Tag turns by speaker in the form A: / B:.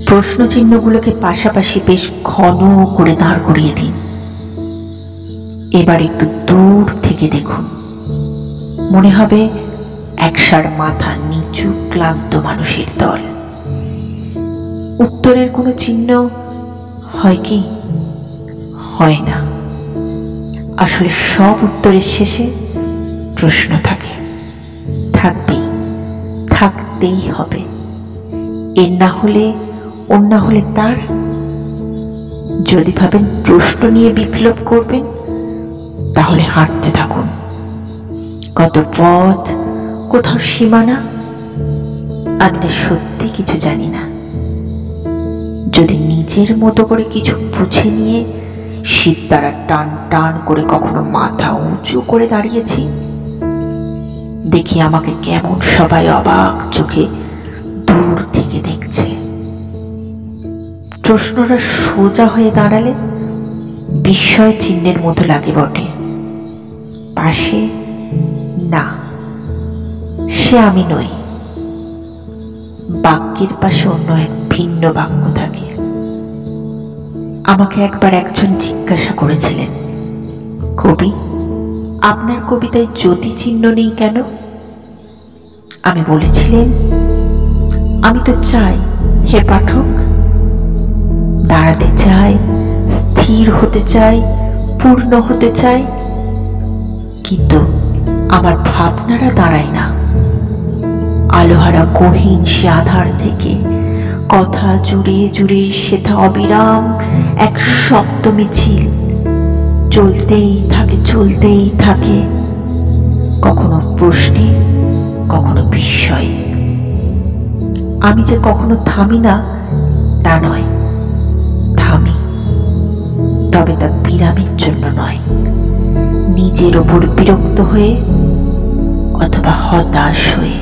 A: প্রশ্ন চিহ্নগুলোকে পাশাপাশি বেশ ঘন করে দাঁড় করিয়ে দিন। এবার একটু দূর থেকে দেখুন, মনে হবে একসার মাথা নিচু ক্লান্ত মানুষের দল। উত্তরের কোনো চিহ্ন হয় কি? হয় না। আসলে সব উত্তরের শেষে প্রশ্ন থাকে, থাকতেই হবে। এর না হলে ওর না হলে তার। যদি ভাবেন প্রশ্ন নিয়ে বিপ্লব করবেন, তাহলে হাঁটতে থাকুন। কত পথ, কোথাও সীমানা। আমরা সত্যি কিছু জানি না। যদি নিজের মতো করে কিছু বুঝে নিয়ে শীত দ্বারা টান টান করে কখনো মাথা উঁচু করে দাঁড়িয়েছি, দেখি আমাকে কেমন সবাই অবাক চোখে দূর থেকে দেখছে। প্রশ্নটা সোজা হয়ে দাঁড়ালে বিস্ময় চিহ্নের মতো লাগে বটে। পাশে না, সে আমি নই। বাক্যের পাশে অন্য এক ভিন্ন বাক্য থাকে। আমাকে একবার একজন জিজ্ঞাসা করেছিলেন, কবি, আপনার কবিতায় জ্যোতি চিহ্ন নেই কেন? আমি বলেছিলেন, আমি তো চাই হে পাঠক, দাঁড়াতে চাই, স্থির হতে চাই, পূর্ণ হতে চাই, কিন্তু আমার ভাবনারা দাঁড়ায় না। আলোহারা গহীন সে আধার থেকে কথা জুড়ে জুড়ে সেথা অবিরাম এক শব্দ মিছিল চলতেই থাকে, কখনো প্রশ্নে, কখনো বিস্ময়ে। আমি যে কখনো থামি না তা নয়, থামি, তবে তা বিরামের জন্য নয়, নিজের ওপর বিরক্ত হয়ে অথবা হতাশ হয়ে।